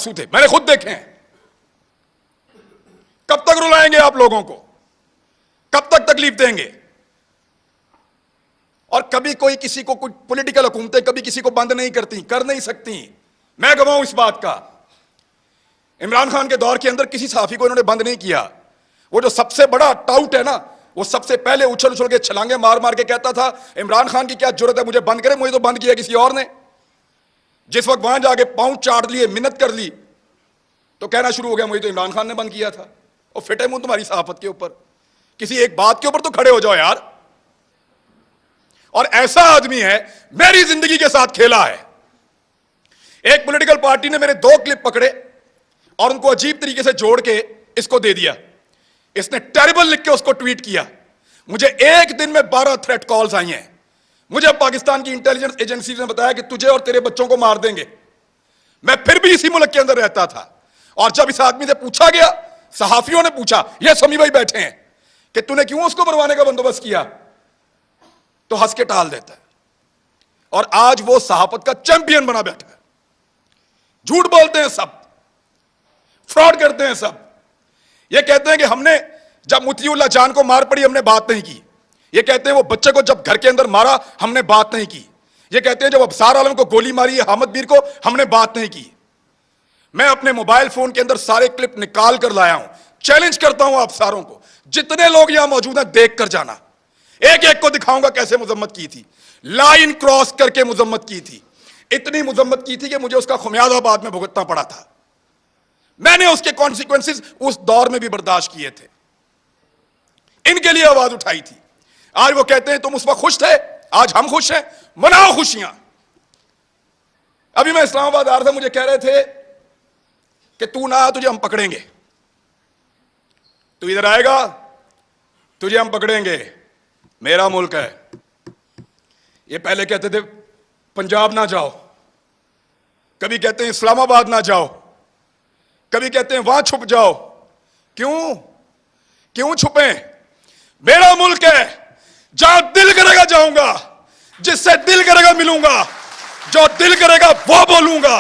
आंसू थे, मैंने खुद देखे हैं। कब तक रुलाएंगे आप लोगों को? कब तक तकलीफ देंगे? और कभी कोई किसी को, कुछ पॉलिटिकल हुकूमतें कभी किसी को बंद नहीं करती, कर नहीं सकती। मैं गवाह हूं इस बात का। इमरान खान के दौर के अंदर किसी सहाफी को इन्होंने बंद नहीं किया। वो जो सबसे बड़ा टाउट है ना, वो सबसे पहले उछल उछल के छलांगे मार मार के कहता था इमरान खान की क्या जरूरत है मुझे बंद करे, मुझे तो बंद किया किसी और ने। जिस वक्त वहां जाके पांव चाट लिए, मिन्नत कर ली, तो कहना शुरू हो गया मुझे तो इमरान खान ने बंद किया था। और फिटे मुंह तुम्हारी सहाफत के ऊपर, किसी एक बात के ऊपर तो खड़े हो जाओ यार। और ऐसा आदमी है, मेरी जिंदगी के साथ खेला है। एक पॉलिटिकल पार्टी ने मेरे 2 क्लिप पकड़े और उनको अजीब तरीके से जोड़ के इसको दे दिया। इसने टेरिबल लिख के उसको ट्वीट किया। मुझे एक दिन में 12 थ्रेट कॉल्स आई हैं। मुझे पाकिस्तान की इंटेलिजेंस एजेंसी ने बताया कि तुझे और तेरे बच्चों को मार देंगे। मैं फिर भी इसी मुल्क के अंदर रहता था। और जब इस आदमी से पूछा गया, सहाफियों ने पूछा, ये समी भाई बैठे हैं, कि तूने क्यों उसको मरवाने का बंदोबस्त किया, तो हंस के टाल देता है। और आज वो सहाफत का चैंपियन बना बैठा है। झूठ बोलते हैं सब, फ्रॉड करते हैं सब। ये कहते हैं कि हमने जब मुतीउल्लाह जान को मार पड़ी हमने बात नहीं की। ये कहते हैं वो बच्चे को जब घर के अंदर मारा हमने बात नहीं की। ये कहते हैं जब अबसार आलम को गोली मारी है हामिद मीर को, हमने बात नहीं की। मैं अपने मोबाइल फोन के अंदर सारे क्लिप निकाल कर लाया हूं। चैलेंज करता हूं आप सारों को, जितने लोग यहां मौजूद हैं देख कर जाना। एक एक को दिखाऊंगा कैसे मुजम्मत की थी, लाइन क्रॉस करके मुजम्मत की थी। इतनी मुजम्मत की थी कि मुझे उसका खुमियाजा बाद में भुगतना पड़ा था। मैंने उसके कॉन्सिक्वेंसेस उस दौर में भी बर्दाश्त किए थे, इनके लिए आवाज उठाई थी। आज वो कहते हैं तुम उस वक्त खुश थे, आज हम खुश हैं, मनाओ खुशियां। अभी मैं इस्लामाबाद आ रहा था, मुझे कह रहे थे कि तू ना आ, तुझे हम पकड़ेंगे। तू इधर आएगा, तुझे हम पकड़ेंगे। मेरा मुल्क है। ये पहले कहते थे पंजाब ना जाओ, कभी कहते हैं इस्लामाबाद ना जाओ, कभी कहते हैं वहां छुप जाओ। क्यों क्यों छुपे? मेरा मुल्क है, जहां दिल करेगा जाऊंगा, जिससे दिल करेगा मिलूंगा, जो दिल करेगा वो बोलूंगा।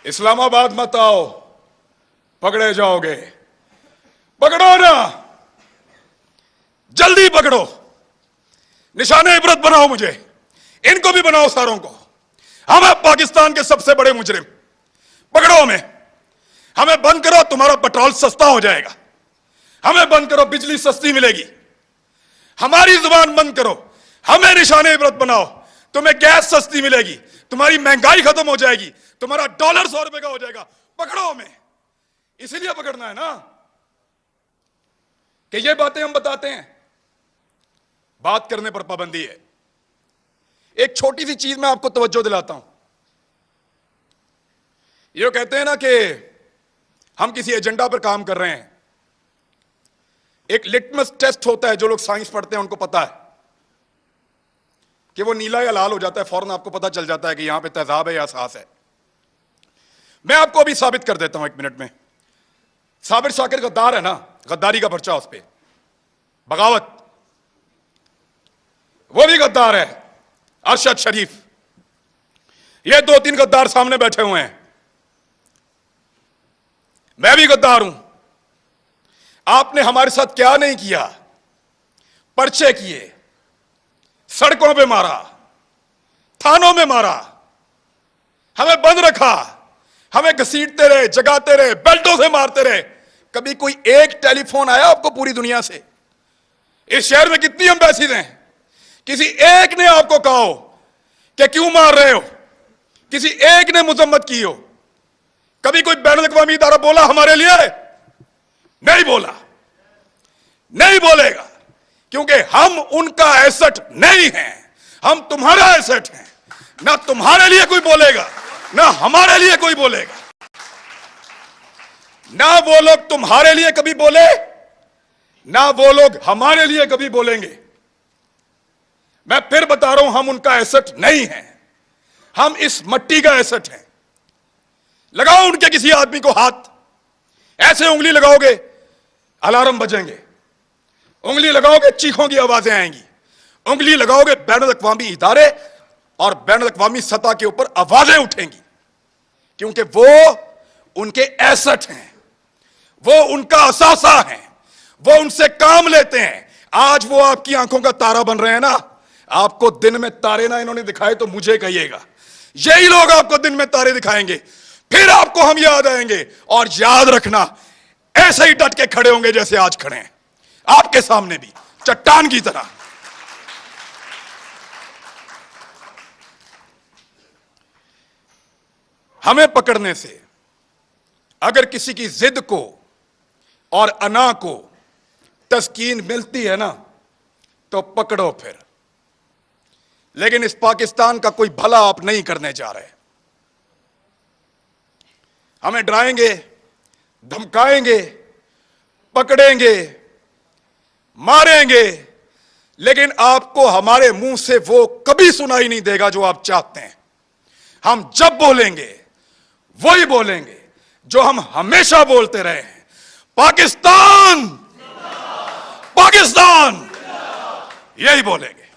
इस्लामाबाद मत आओ, पकड़े जाओगे। पकड़ो ना, जल्दी पकड़ो, निशाने इबरत बनाओ मुझे, इनको भी बनाओ सारों को। हम हैं पाकिस्तान के सबसे बड़े मुजरिम, पकड़ो हमें बंद करो, तुम्हारा पेट्रोल सस्ता हो जाएगा। हमें बंद करो, बिजली सस्ती मिलेगी। हमारी जुबान बंद करो, हमें निशाने इबरत बनाओ, तुम्हें गैस सस्ती मिलेगी, तुम्हारी महंगाई खत्म हो जाएगी, तुम्हारा डॉलर 100 रुपए का हो जाएगा। पकड़ो हमें, इसीलिए पकड़ना है ना कि ये बातें हम बताते हैं। बात करने पर पाबंदी है। एक छोटी सी चीज मैं आपको तवज्जो दिलाता हूं। ये कहते हैं ना कि हम किसी एजेंडा पर काम कर रहे हैं। एक लिटमस टेस्ट होता है, जो लोग साइंस पढ़ते हैं उनको पता है कि वो नीला या लाल हो जाता है, फौरन आपको पता चल जाता है कि यहां पे तेजाब है या एहसास है। मैं आपको अभी साबित कर देता हूं 1 मिनट में। साबिर शाकिर गद्दार है ना, गद्दारी का पर्चा उस पर, बगावत, वो भी गद्दार है। अरशद शरीफ, ये 2-3 गद्दार सामने बैठे हुए हैं। मैं भी गद्दार हूं। आपने हमारे साथ क्या नहीं किया? पर्चे किए, सड़कों पे मारा, थानों में मारा, हमें बंद रखा, हमें घसीटते रहे, जगाते रहे, बेल्टों से मारते रहे। कभी कोई एक टेलीफोन आया आपको पूरी दुनिया से? इस शहर में कितनी एम्बेसीज हैं, किसी एक ने आपको कहा हो कि क्यों मार रहे हो? किसी एक ने मुजम्मत की हो? कभी कोई बैनुल-अक़वामी इदारा बोला हमारे लिए? नहीं बोला, नहीं बोलेगा, क्योंकि हम उनका एसेट नहीं हैं, हम तुम्हारा एसेट हैं। ना तुम्हारे लिए कोई बोलेगा, ना हमारे लिए कोई बोलेगा। ना वो लोग तुम्हारे लिए कभी बोले, ना वो लोग हमारे लिए कभी बोलेंगे। मैं फिर बता रहा हूं, हम उनका एसेट नहीं है, हम इस मट्टी का एसेट है। लगाओ उनके किसी आदमी को हाथ, ऐसे उंगली लगाओगे अलार्म बजेंगे, उंगली लगाओगे चीखों की आवाजें आएंगी, उंगली लगाओगे बैनुल-अक़वामी इदारे और बैनुल-अक़वामी सतह के ऊपर आवाजें उठेंगी, क्योंकि वो उनके एसेट हैं, वो उनका असासा है, वो उनसे काम लेते हैं। आज वो आपकी आंखों का तारा बन रहे हैं ना। आपको दिन में तारे ना इन्होंने दिखाए तो मुझे कहिएगा, यही लोग आपको दिन में तारे दिखाएंगे, फिर आपको हम याद आएंगे। और याद रखना, ऐसे ही डट के खड़े होंगे जैसे आज खड़े हैं, आपके सामने भी चट्टान की तरह। हमें पकड़ने से अगर किसी की जिद को और अना को तस्कीन मिलती है ना, तो पकड़ो फिर। लेकिन इस पाकिस्तान का कोई भला आप नहीं करने जा रहे। हमें डराएंगे, धमकाएंगे, पकड़ेंगे, मारेंगे, लेकिन आपको हमारे मुंह से वो कभी सुनाई नहीं देगा जो आप चाहते हैं। हम जब बोलेंगे वही बोलेंगे जो हम हमेशा बोलते रहे हैं, पाकिस्तान, पाकिस्तान, यही बोलेंगे।